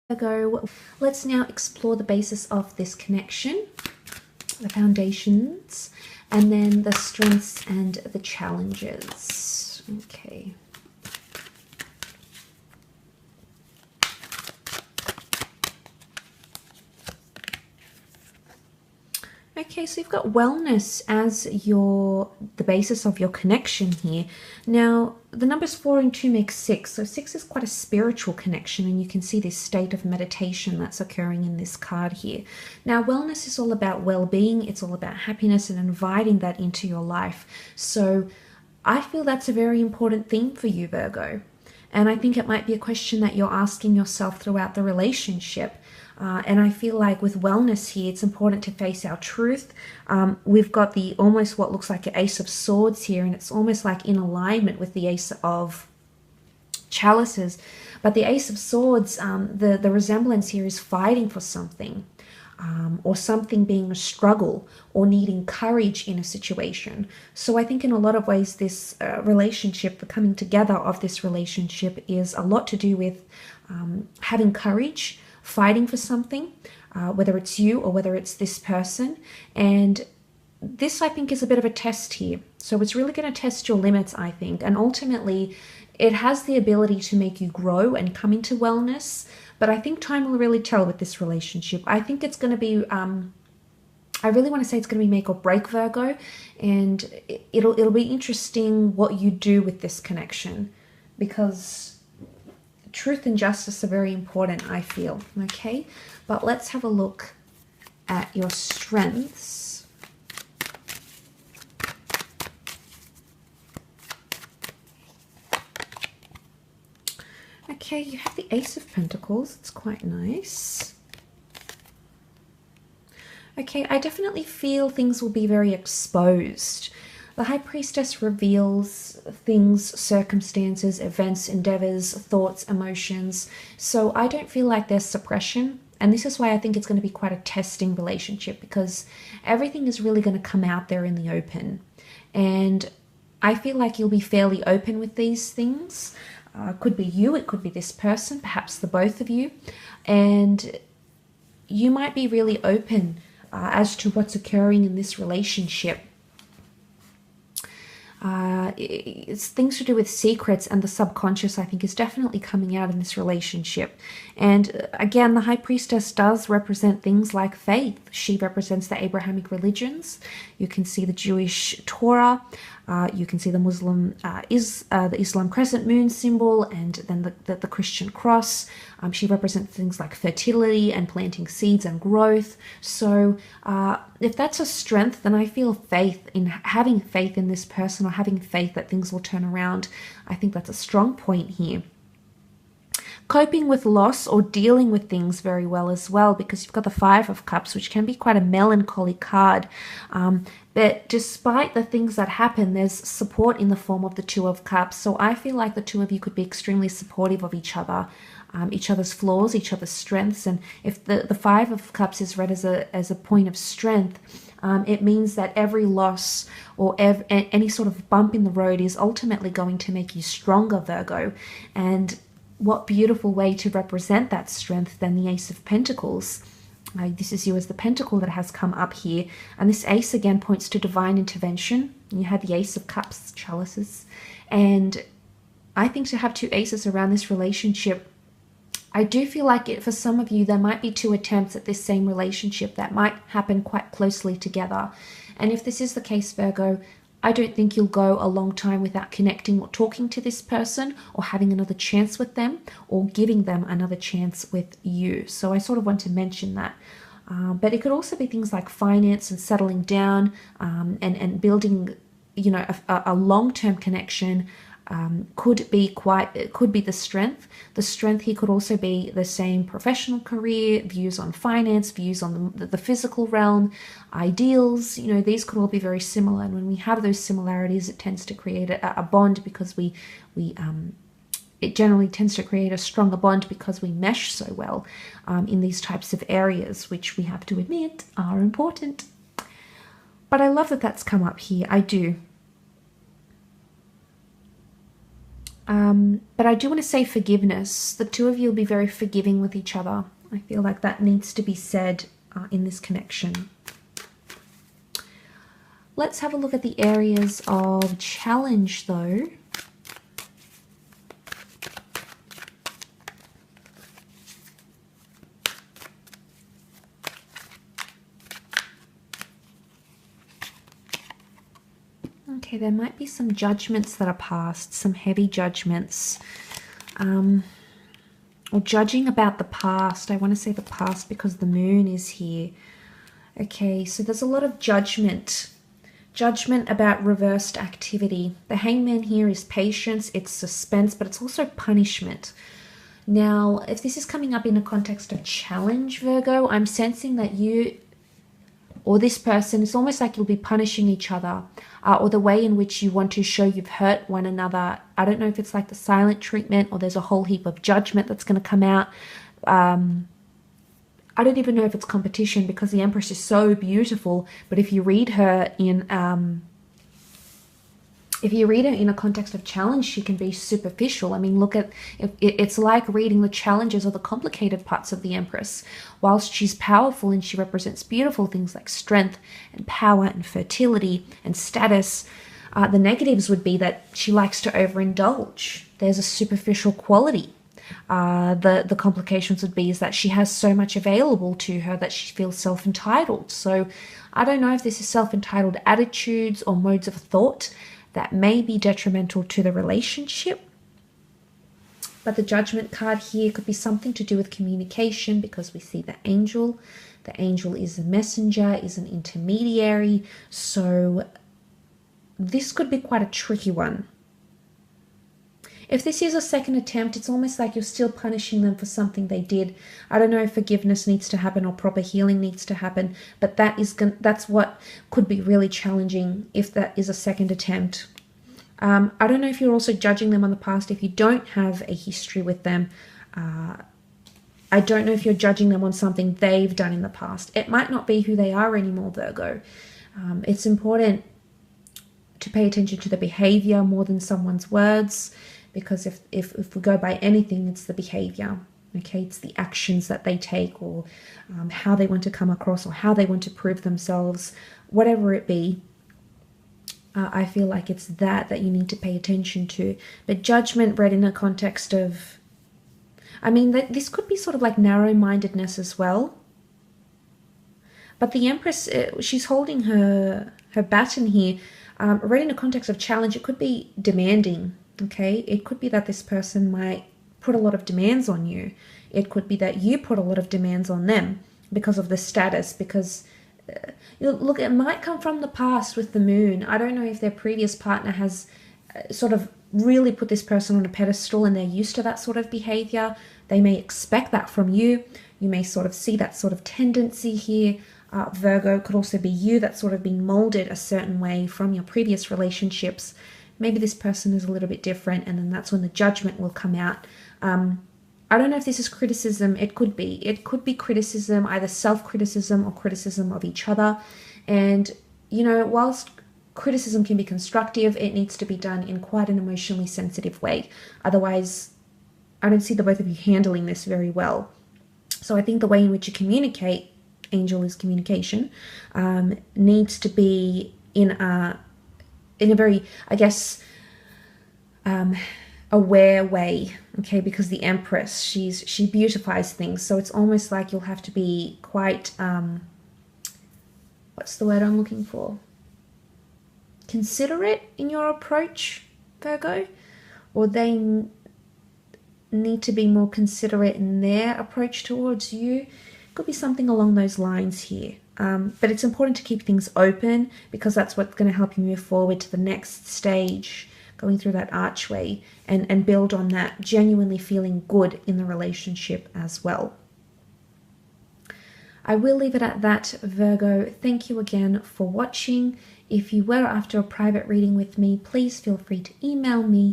Virgo. Let's now explore the basis of this connection, the foundations, and then the strengths and the challenges. Okay. Okay, so you've got wellness as the basis of your connection here. Now, the numbers 4 and 2 make 6. So 6 is quite a spiritual connection, and you can see this state of meditation that's occurring in this card here. Now, wellness is all about well-being. It's all about happiness and inviting that into your life. So I feel that's a very important theme for you, Virgo. And I think it might be a question that you're asking yourself throughout the relationship. And I feel like with wellness here, it's important to face our truth. We've got the almost what looks like an Ace of Swords here, and it's almost like in alignment with the Ace of Chalices. But the Ace of Swords, the resemblance here is fighting for something, or something being a struggle, or needing courage in a situation. So I think in a lot of ways this relationship, the coming together of this relationship, is a lot to do with having courage, fighting for something, whether it's you or whether it's this person. And this, I think, is a bit of a test here. So it's really going to test your limits, I think. And ultimately, it has the ability to make you grow and come into wellness. But I think time will really tell with this relationship. I think it's going to be, I really want to say it's going to be make or break, Virgo. And it'll be interesting what you do with this connection, because truth and justice are very important, I feel. Okay, but let's have a look at your strengths. Okay, you have the Ace of Pentacles. It's quite nice. Okay, I definitely feel things will be very exposed. The High Priestess reveals things, circumstances, events, endeavors, thoughts, emotions. So I don't feel like there's suppression. And this is why I think it's going to be quite a testing relationship, because everything is really going to come out there in the open. And I feel like you'll be fairly open with these things. Could be you, it could be this person, perhaps the both of you. And you might be really open as to what's occurring in this relationship. It's things to do with secrets, and the subconscious, I think, is definitely coming out in this relationship. And again, the High Priestess does represent things like faith. She represents the Abrahamic religions. You can see the Jewish Torah. You can see the Muslim, the Islam crescent moon symbol, and then the Christian cross. She represents things like fertility and planting seeds and growth. So if that's a strength, then I feel faith in having faith in this person, or having faith that things will turn around. I think that's a strong point here. Coping with loss or dealing with things very well as well, because you've got the Five of Cups, which can be quite a melancholy card. But despite the things that happen, there's support in the form of the Two of Cups. So I feel like the two of you could be extremely supportive of each other, each other's flaws, each other's strengths. And if the Five of Cups is read as a point of strength, it means that every loss or any sort of bump in the road is ultimately going to make you stronger, Virgo. And what beautiful way to represent that strength than the Ace of Pentacles. This is you as the pentacle that has come up here. And this ace again points to divine intervention. You had the Ace of Cups, chalices. And I think to have two aces around this relationship, I do feel like for some of you, there might be two attempts at this same relationship that might happen quite closely together. And if this is the case, Virgo, I don't think you'll go a long time without connecting or talking to this person, or having another chance with them, or giving them another chance with you. So I sort of want to mention that. But it could also be things like finance and settling down, and building, you know, a long-term connection. Could be the strength. The strength here could also be the same professional career, views on finance, views on the physical realm, ideals. You know, these could all be very similar. And when we have those similarities, it tends to create a bond, because it generally tends to create a stronger bond because we mesh so well in these types of areas, which we have to admit are important. But I love that that's come up here. I do. But I do want to say forgiveness. The two of you will be very forgiving with each other. I feel like that needs to be said in this connection. Let's have a look at the areas of challenge, though. Okay, there might be some judgments that are passed, some heavy judgments, or judging about the past. I want to say the past because the moon is here. Okay, so there's a lot of judgment about reversed activity. The hangman here is patience, it's suspense, but it's also punishment. Now, if this is coming up in a context of challenge, Virgo, I'm sensing that you or this person, it's almost like you'll be punishing each other, or the way in which you want to show you've hurt one another. I don't know if it's like the silent treatment or there's a whole heap of judgment that's going to come out. I don't even know if it's competition because the Empress is so beautiful, but if you read her in a context of challenge, she can be superficial. I mean, look at it's like reading the challenges or the complicated parts of the Empress. Whilst she's powerful and she represents beautiful things like strength and power and fertility and status, the negatives would be that she likes to overindulge. There's a superficial quality. The complications would be is that she has so much available to her that she feels self-entitled. So I don't know if this is self-entitled attitudes or modes of thought that may be detrimental to the relationship. But the Judgment card here could be something to do with communication because we see the angel. The angel is a messenger, is an intermediary. So this could be quite a tricky one. If this is a second attempt, it's almost like you're still punishing them for something they did. I don't know if forgiveness needs to happen or proper healing needs to happen, but that's what could be really challenging if that is a second attempt. I don't know if you're also judging them on the past if you don't have a history with them. I don't know if you're judging them on something they've done in the past. It might not be who they are anymore, Virgo. It's important to pay attention to the behavior more than someone's words. Because if we go by anything, it's the behavior, okay? It's the actions that they take or how they want to come across or how they want to prove themselves, whatever it be. I feel like it's that you need to pay attention to. But judgment read in a context of, I mean, this could be sort of like narrow-mindedness as well. But the Empress, she's holding her baton here. Read in a context of challenge, it could be demanding. Okay, it could be that this person might put a lot of demands on you. It could be that you put a lot of demands on them because of the status, because, look, it might come from the past with the moon. I don't know if their previous partner has sort of really put this person on a pedestal and they're used to that sort of behavior. They may expect that from you. You may sort of see that sort of tendency here. Virgo, could also be you that's sort of being molded a certain way from your previous relationships. Maybe this person is a little bit different, and then that's when the judgment will come out. I don't know if this is criticism. It could be. It could be criticism, either self-criticism or criticism of each other. And, you know, whilst criticism can be constructive, it needs to be done in quite an emotionally sensitive way. Otherwise, I don't see the both of you handling this very well. So I think the way in which you communicate, angel is communication, needs to be in a very, I guess, aware way, okay? Because the Empress, she beautifies things, so it's almost like you'll have to be quite, what's the word I'm looking for? Considerate in your approach, Virgo, or they need to be more considerate in their approach towards you. Could be something along those lines here. But it's important to keep things open because that's what's going to help you move forward to the next stage, going through that archway and build on that, genuinely feeling good in the relationship as well. I will leave it at that, Virgo. Thank you again for watching. If you were after a private reading with me, please feel free to email me